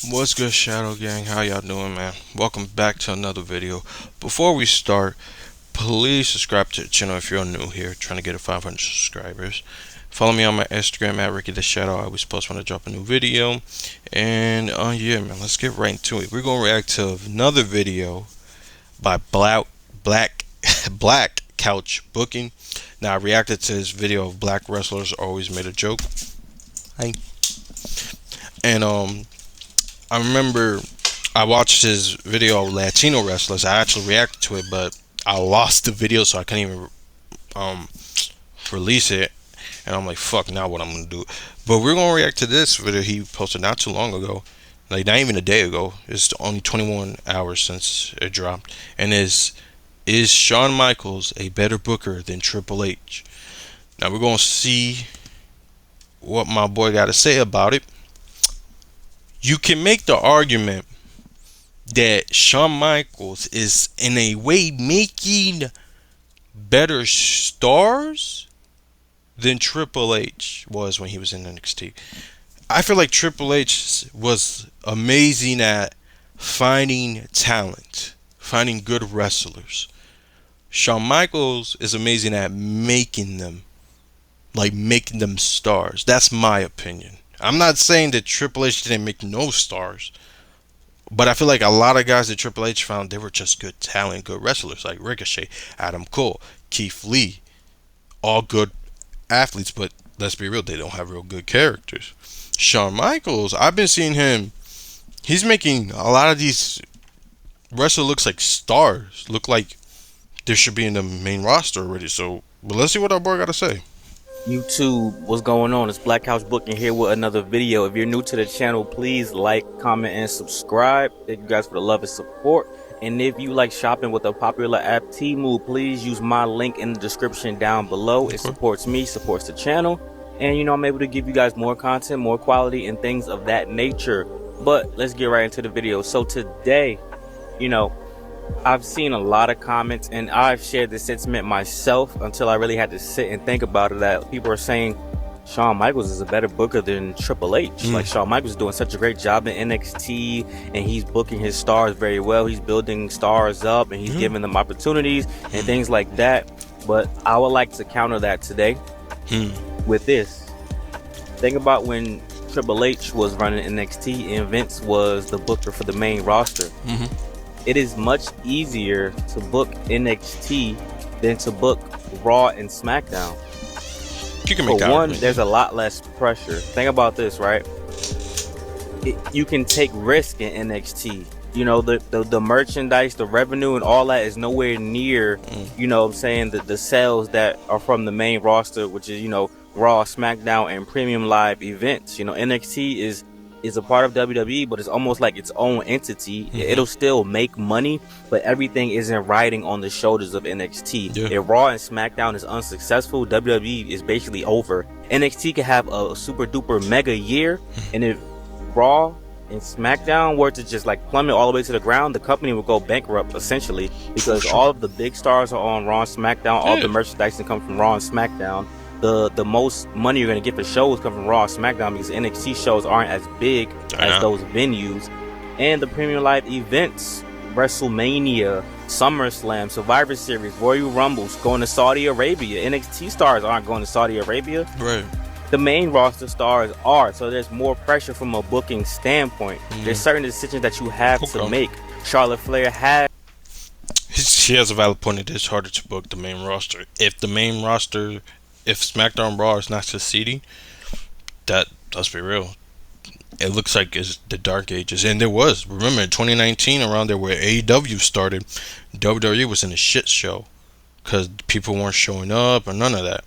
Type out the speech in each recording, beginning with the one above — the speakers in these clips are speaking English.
What's good, Shadow Gang? How y'all doing, man? Welcome back to another video. Before we start, please subscribe to the channel if you're new here, trying to get to 500 subscribers. Follow me on my Instagram at Ricky the Shadow. I always post when I drop a new video. And yeah, man, let's get right into it. We're gonna react to another video by Black Black Couch Booking. Now I reacted to this video of black wrestlers always made a joke. Hi. And I remember I watched his video of Latino wrestlers. I actually reacted to it, but I lost the video, so I couldn't even um, release it. And I'm like, fuck, now what I'm gonna do? But we're gonna react to this video he posted not too long ago, like not even a day ago. It's only 21 hours since it dropped, and is Shawn Michaels a better booker than Triple H? Now we're gonna see what my boy got to say about it. You can make the argument that Shawn Michaels is in a way making better stars than Triple H was when he was in NXT. I feel like Triple H was amazing at finding talent, finding good wrestlers. Shawn Michaels is amazing at making them, like making them stars. That's my opinion. I'm not saying that Triple H didn't make no stars. But I feel like a lot of guys that Triple H found, they were just good talent, good wrestlers, like Ricochet, Adam Cole, Keith Lee, all good athletes. But let's be real, they don't have real good characters. Shawn Michaels, I've been seeing him. He's making a lot of these wrestlers look like stars, look like they should be in the main roster already. So, but let's see what our boy got to say. YouTube, what's going on? It's Black House Booking here with another video. If you're new to the channel, please like, comment, and subscribe. Thank you guys for the love and support. And if you like shopping with a popular app, Temu, please use my link in the description down below. It supports me, supports the channel. And I'm able to give you guys more content, more quality, and things of that nature. But let's get right into the video. So today, I've seen a lot of comments, and I've shared this sentiment myself until I really had to sit and think about it, that people are saying Shawn Michaels is a better booker than Triple H. Like, Shawn Michaels is doing such a great job in NXT, and he's booking his stars very well. He's building stars up, and he's giving them opportunities and things like that. But I would like to counter that today with this. Think about when Triple H was running NXT and Vince was the booker for the main roster. It is much easier to book NXT than to book Raw and SmackDown. You can make For that one, argument. there's a lot less pressure. Think about this, right? You can take risk in NXT. The merchandise, the revenue, and all that is nowhere near, what I'm saying, the sales that are from the main roster, which is, Raw, SmackDown, and premium live events. NXT is a part of WWE, but it's almost like its own entity. It'll still make money, but everything isn't riding on the shoulders of NXT. If Raw and SmackDown is unsuccessful, WWE is basically over. NXT can have a super duper mega year, and if Raw and SmackDown were to just like plummet all the way to the ground, the company would go bankrupt essentially, because all of the big stars are on Raw and SmackDown. All the merchandise can come from Raw and SmackDown. The most money you're going to get for shows come from Raw and SmackDown, because NXT shows aren't as big as those venues. And the premium live events, WrestleMania, SummerSlam, Survivor Series, Royal Rumbles, going to Saudi Arabia. NXT stars aren't going to Saudi Arabia. Right. The main roster stars are, so there's more pressure from a booking standpoint. There's certain decisions that you have to make. Charlotte Flair has. She has a valid point. It is harder to book the main roster. If SmackDown Raw is not succeeding, let's be real, it looks like it's the dark ages. And there was, remember, in 2019, around there where AEW started, WWE was in a shit show because people weren't showing up or none of that.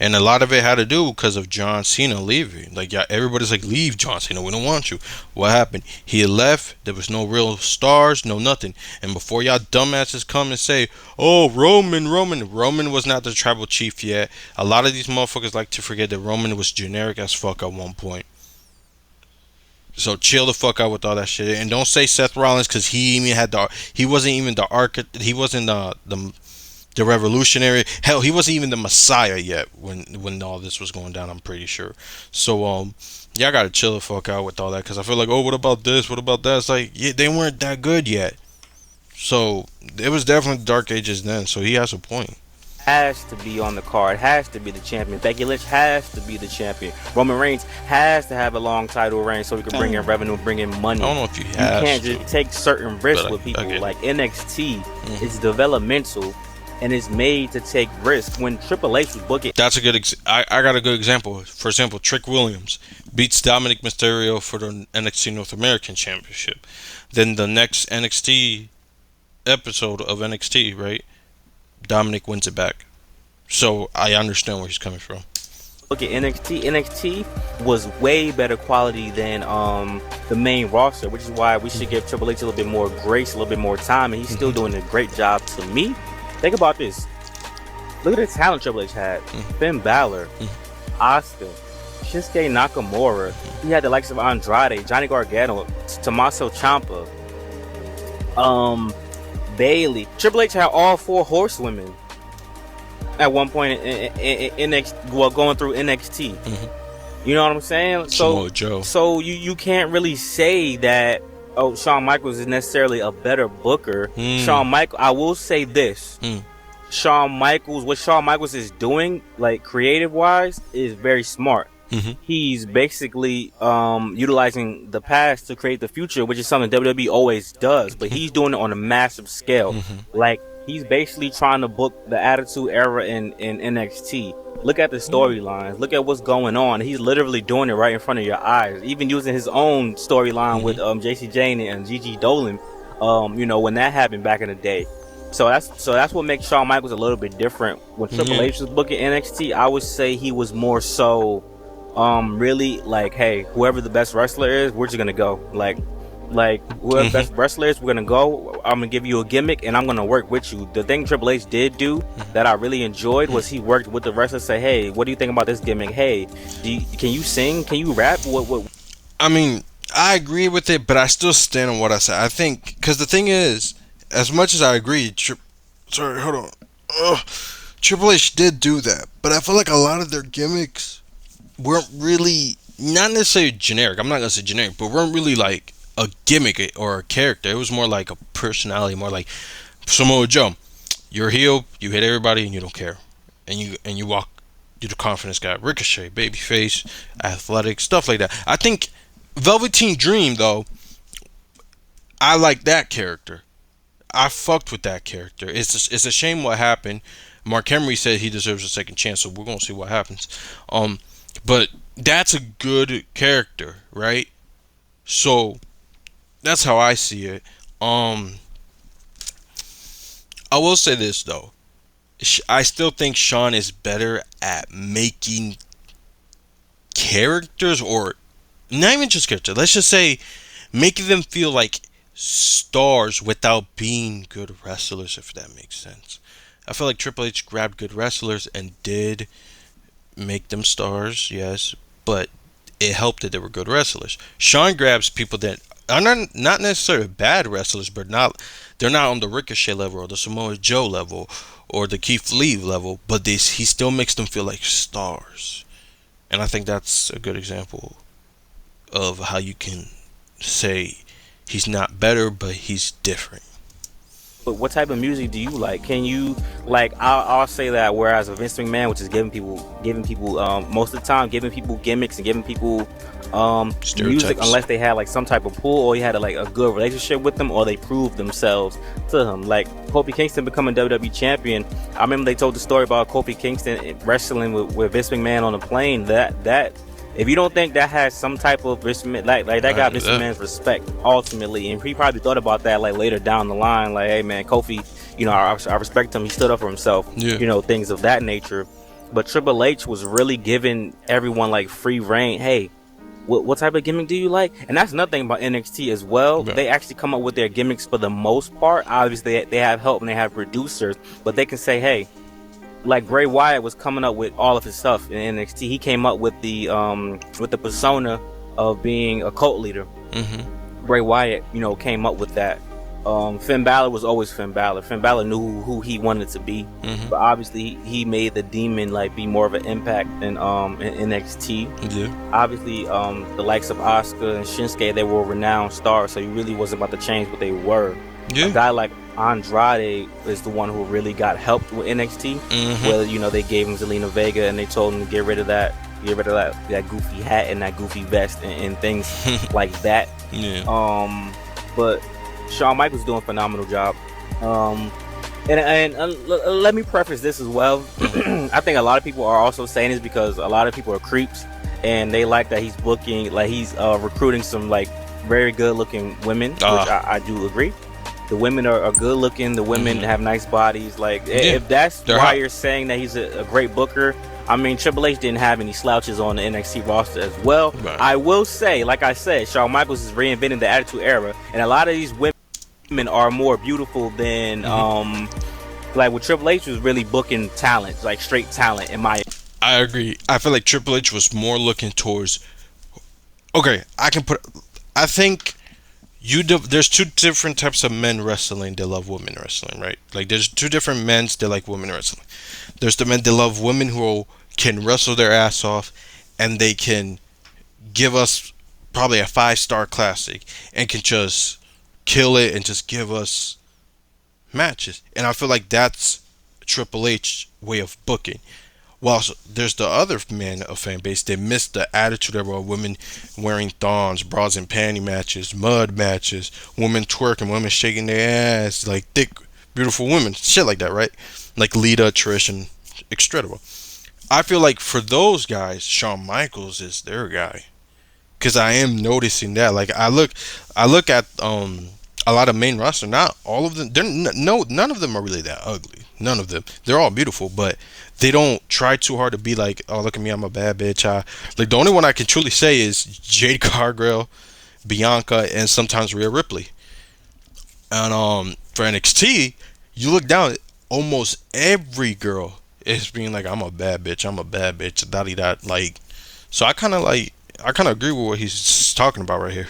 And a lot of it had to do because of John Cena leaving. Like, yeah, everybody's like, leave John Cena, we don't want you. What happened? He left. There was no real stars, no nothing. And before y'all dumbasses come and say, oh, Roman was not the tribal chief yet. A lot of these motherfuckers like to forget that Roman was generic as fuck at one point. So chill the fuck out with all that shit. And don't say Seth Rollins, because he wasn't even the architect. He wasn't the revolutionary. Hell, he wasn't even the Messiah yet when all this was going down, I'm pretty sure. So Y'all gotta chill the fuck out with all that, because I feel like, oh, what about this? What about that? It's like, yeah, they weren't that good yet. So it was definitely dark ages then. So he has a point. Has to be on the card, has to be the champion. Becky Lynch has to be the champion. Roman Reigns has to have a long title reign so he can bring in revenue, bring in money. I don't know if you You have can't to, just take certain risks but with people. okay. Like NXT is developmental and it's made to take risks. When Triple H was booking, That's a good. I got a good example. For example, Trick Williams beats Dominic Mysterio for the NXT North American Championship. Then the next NXT episode of NXT, right? Dominic wins it back. So I understand where he's coming from. look at NXT was way better quality than the main roster, which is why we should give Triple H a little bit more grace, a little bit more time, and he's still doing a great job to me. Think about this. Look at the talent Triple H had. Finn Balor, Asuka, Shinsuke Nakamura. He had the likes of Andrade, Johnny Gargano, Tommaso Ciampa, Bailey. Triple H had all 4 horsewomen at one point in NXT, well, going through NXT. You know what I'm saying? Samoa Joe. So you can't really say that, oh, Shawn Michaels is necessarily a better booker. Shawn Michaels, I will say this. Shawn Michaels, what Shawn Michaels is doing, like creative wise, is very smart. He's basically utilizing the past to create the future, which is something WWE always does, but he's doing it on a massive scale. Like, he's basically trying to book the Attitude Era in NXT. Look at the storylines. Look at what's going on. He's literally doing it right in front of your eyes. Even using his own storyline with JC Jane and Gigi Dolan. You know, when that happened back in the day. So that's what makes Shawn Michaels a little bit different. When Triple H was booking NXT, I would say he was more so really like, hey, whoever the best wrestler is, we're just gonna go. Like whoever the best wrestler is, we're gonna go. I'm gonna give you a gimmick and I'm gonna work with you. The thing Triple H did do that I really enjoyed was he worked with the wrestler, say, hey, what do you think about this gimmick? Hey, can you sing? Can you rap? What? I mean, I agree with it, but I still stand on what I said. I think, because the thing is, as much as I agree, sorry, hold on. Triple H did do that, but I feel like a lot of their gimmicks weren't really, not necessarily generic. I'm not gonna say generic, but weren't really like a gimmick or a character. It was more like a personality, more like Samoa Joe. You're a heel, you hit everybody, and you don't care, and you walk. You're the confidence guy. Ricochet, babyface, athletic, stuff like that. I think Velveteen Dream, though, I like that character. I fucked with that character. It's a shame what happened. Mark Henry said he deserves a second chance, so we're gonna see what happens. But that's a good character, right? So that's how I see it. I will say this though. I still think Shawn is better at making characters, or not even just characters. Let's just say making them feel like stars without being good wrestlers, if that makes sense. I feel like Triple H grabbed good wrestlers and did make them stars, yes, but it helped that they were good wrestlers. Shawn grabs people that are not necessarily bad wrestlers, but they're not on the Ricochet level or the Samoa Joe level or the Keith Lee level, but he still makes them feel like stars. And I think that's a good example of how you can say he's not better, but he's different. But what type of music do you like? Can you like? I'll say that. Whereas a Vince McMahon, which is giving people most of the time giving people gimmicks and giving people music, unless they had like some type of pull or he had like a good relationship with them or they proved themselves to him. Like Kofi Kingston becoming WWE champion. I remember they told the story about Kofi Kingston wrestling with Vince McMahon on a plane. That if you don't think that has some type of respect, like that got Vince McMahon's respect ultimately, and he probably thought about that like later down the line, like, hey man, Kofi, you know, I respect him. He stood up for himself, you know, things of that nature. But Triple H was really giving everyone like free reign. Hey, what type of gimmick do you like? And that's another thing about NXT as well. Yeah. They actually come up with their gimmicks for the most part. Obviously, they have help and they have producers, but they can say, hey. Like Bray Wyatt was coming up with all of his stuff in NXT. He came up with the persona of being a cult leader. Bray Wyatt, you know, came up with that. Finn Balor was always Finn Balor. Finn Balor knew who he wanted to be, Mm-hmm. but obviously he made the Demon like be more of an impact than in NXT. Yeah. Obviously, the likes of Asuka and Shinsuke, they were renowned stars, so he really wasn't about to change what they were. A Yeah. guy like Andrade is the one who really got helped with NXT. Mm-hmm. Whether they gave him Zelina Vega and they told him to get rid of that goofy hat and that goofy vest and things like that. Yeah. But Shawn Michaels doing a phenomenal job. Let me preface this as well. I think a lot of people are also saying this because a lot of people are creeps and they like that he's booking, like he's recruiting some like very good looking women, which I do agree. The women are good looking. The women have nice bodies. Like if that's why hot. you're saying that he's a great booker, I mean Triple H didn't have any slouches on the NXT roster as well. Right. I will say, like I said, Shawn Michaels is reinventing the Attitude Era, and a lot of these women are more beautiful than like what Triple H was really booking talent, like straight talent in my. I agree. I feel like Triple H was more looking towards. Okay, I think there's two different types of men wrestling that love women wrestling, right? Like there's two different men that like women wrestling. There's the men that love women who can wrestle their ass off, and they can give us probably a 5-star classic and can just kill it and just give us matches. And I feel like that's Triple H way of booking. While there's the other men of fan base, they miss the attitude era of women wearing thongs, bras and panty matches, mud matches, women twerking, women shaking their ass, like thick, beautiful women, shit like that, right? Like Lita, Trish, and etc. I feel like for those guys, Shawn Michaels is their guy, because I am noticing that. Like I look at a lot of main roster. Not all of them. None of them are really that ugly. None of them. They're all beautiful, but they don't try too hard to be like, oh look at me, I'm a bad bitch. Like the only one I can truly say is Jade Cargill, Bianca, and sometimes Rhea Ripley. And for NXT, you look down, almost every girl is being like, I'm a bad bitch. I'm a bad bitch. Dotty dot. Like, so I kind of agree with what he's talking about right here.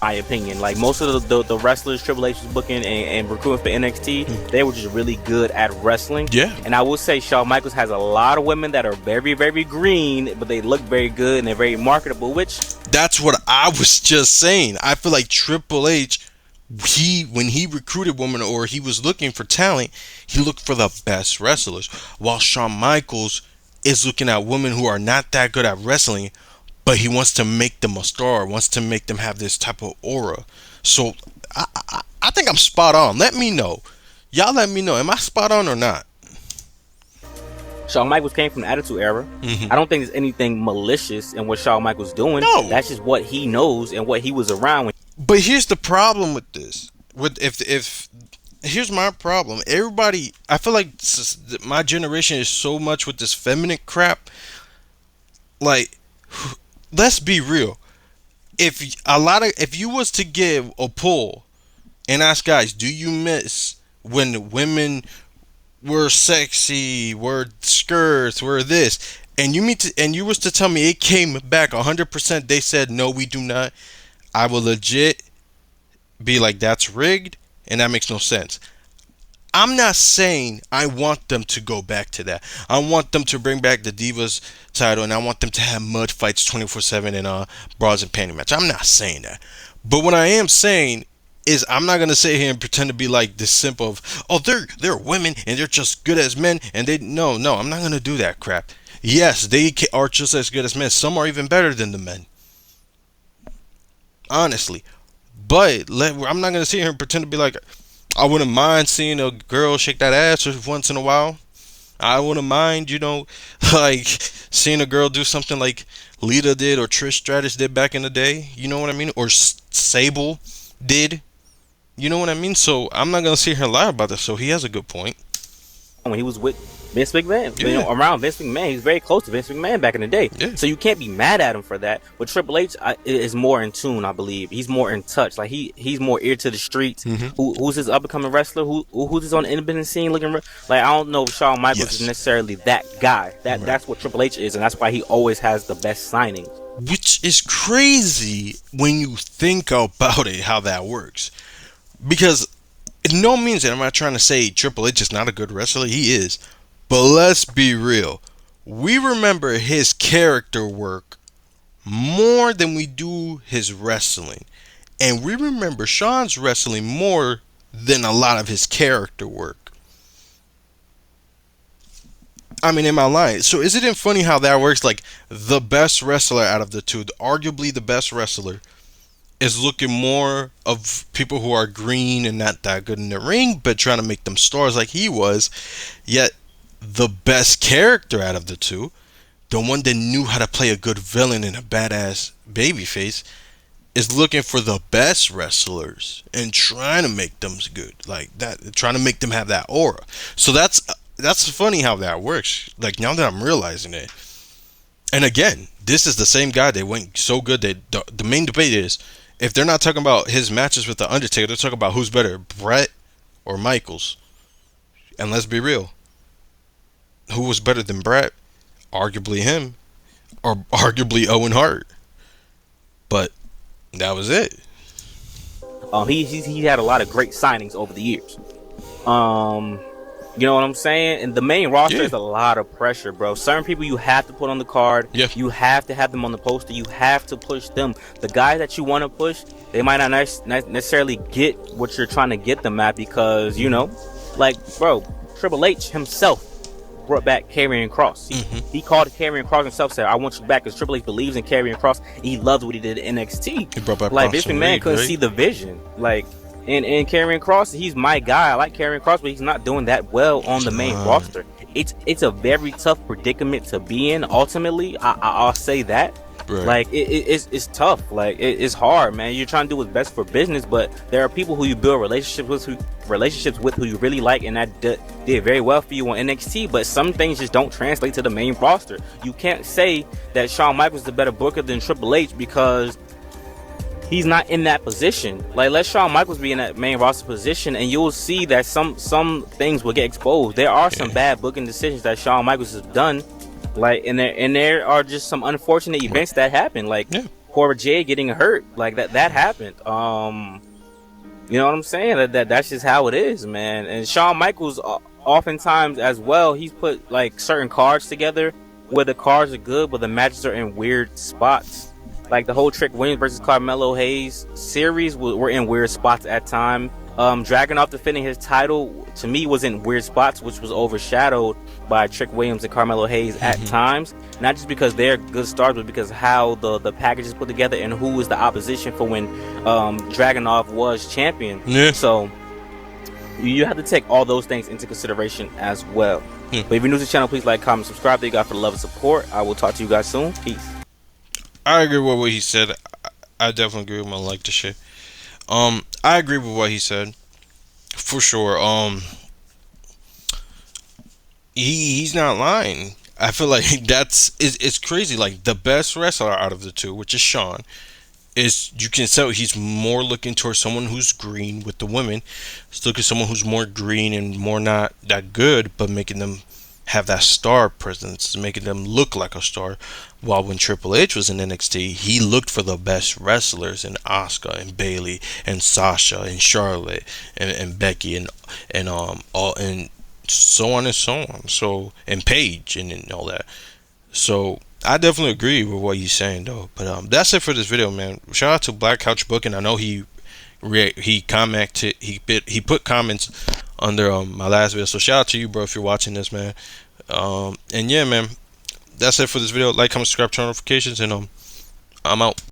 My opinion, like most of the wrestlers Triple H was booking and recruiting for NXT, they were just really good at wrestling. Yeah. And I will say Shawn Michaels has a lot of women that are very, very green, but they look very good and they're very marketable, which That's what I was just saying. I feel like Triple H, when he recruited women or he was looking for talent, he looked for the best wrestlers. While Shawn Michaels is looking at women who are not that good at wrestling, but he wants to make them a star, wants to make them have this type of aura. So I think I'm spot on. Let me know. Y'all let me know. Am I spot on or not? Shawn Michaels came from the Attitude Era. I don't think there's anything malicious in what Shawn Michaels doing. No. That's just what he knows and what he was around when. But here's the problem with this. If here's my problem. Everybody, I feel like my generation is so much with this feminine crap. Like, let's be real. If you was to give a poll and ask guys, do you miss when women were sexy, were skirts, were this, and you was to tell me it came back 100%, they said no, we do not. I will legit be like, that's rigged, and that makes no sense. I'm not saying I want them to go back to that. I want them to bring back the Divas title, and I want them to have mud fights 24/7 and bras and panty match. I'm not saying that. But what I am saying is I'm not gonna sit here and pretend to be like this simple of, oh, they're women and they're just good as men, and they no, I'm not gonna do that crap. Yes, they are just as good as men. Some are even better than the men, honestly. But I'm not gonna sit here and pretend to be like, I wouldn't mind seeing a girl shake that ass once in a while. I wouldn't mind, like seeing a girl do something like Lita did or Trish Stratus did back in the day. You know what I mean? Or Sable did. You know what I mean? So I'm not gonna sit here and lie about this. So he has a good point. When he was with Vince McMahon, Yeah. around Vince McMahon, he's very close to Vince McMahon back in the day. Yeah. So you can't be mad at him for that. But Triple H is more in tune, I believe. He's more in touch. Like he's more ear to the streets. Who's his up and coming wrestler? Who's his on the independent scene looking? Like I don't know if Shawn Michaels is necessarily that guy. That's what Triple H is, and that's why he always has the best signings. Which is crazy when you think about it, how that works. Because in no means am I trying to say Triple H is not a good wrestler. He is. But let's be real. We remember his character work more than we do his wrestling. And we remember Shawn's wrestling more than a lot of his character work. I mean, am I lying? So isn't it funny how that works? Like, the best wrestler out of the two, arguably the best wrestler, is looking more of people who are green and not that good in the ring, but trying to make them stars like he was. Yet, the best character out of the two, the one that knew how to play a good villain and a badass babyface, is looking for the best wrestlers and trying to make them good, like that, trying to make them have that aura. So that's funny how that works. Like, now that I'm realizing it, and again, this is the same guy that went so good that the main debate is, if they're not talking about his matches with the Undertaker, they're talking about who's better, Brett or Michaels. And let's be real, who was better than Brett? Arguably him, or arguably Owen Hart. But that was it. He had a lot of great signings over the years. You know what I'm saying? And the main roster Yeah. is a lot of pressure, bro. Certain people you have to put on the card. Yeah. You have to have them on the poster. You have to push them. The guys that you want to push, they might not necessarily get what you're trying to get them at because, you know, like, bro, Triple H himself brought back Karrion Kross. He called Karrion Kross himself, said, "I want you back," because Triple H believes in Karrion Kross. He loves what he did in NXT. He brought back Like, Vince Bronson McMahon Reed, couldn't right? see the vision. Like, and Karrion Kross, he's my guy. I like Karrion Kross, but he's not doing that well on the main roster. It's a very tough predicament to be in. Ultimately, I'll say that. Right. Like, it's tough. Like, it's hard, man. You're trying to do what's best for business, but there are people who you build relationships with who you really like, and that did very well for you on NXT. But some things just don't translate to the main roster. You can't say that Shawn Michaels is a better booker than Triple H because he's not in that position. Like, let Shawn Michaels be in that main roster position, and you'll see that some things will get exposed. There are some bad booking decisions that Shawn Michaels has done. Like, and there are just some unfortunate events that happen. Like, Cora Jade getting hurt. Like, that happened. You know what I'm saying? That's just how it is, man. And Shawn Michaels, oftentimes as well, he's put like certain cards together where the cards are good, but the matches are in weird spots. Like the whole Trick Williams versus Carmelo Hayes series were in weird spots at time. Dragunov defending his title to me was in weird spots, which was overshadowed by Trick Williams and Carmelo Hayes at times. Not just because they're good stars, but because how the package is put together and who was the opposition for when Dragunov was champion. Yeah. So you have to take all those things into consideration as well. But if you're new to the channel, please like, comment, subscribe. Thank you guys for the love and support. I will talk to you guys soon. Peace. I agree with what he said. I definitely agree with him. I like the shit. I agree with what he said, for sure. He's not lying. I feel like it's crazy. Like, the best wrestler out of the two, which is Shawn, is, you can tell he's more looking towards someone who's green with the women. He's looking at someone who's more green and more not that good, but making them have that star presence, making them look like a star. While when Triple H was in NXT, he looked for the best wrestlers in Asuka and Bayley and Sasha and Charlotte and Becky and all, and so on and so on. So, and Paige and all that. So I definitely agree with what he's saying though. But that's it for this video, man. Shout out to Black Couch Booking. I know he commented, he put comments under my last video. So shout out to you, bro, if you're watching this, man. And yeah, man, that's it for this video. Like, comment, subscribe, turn on notifications, and I'm out.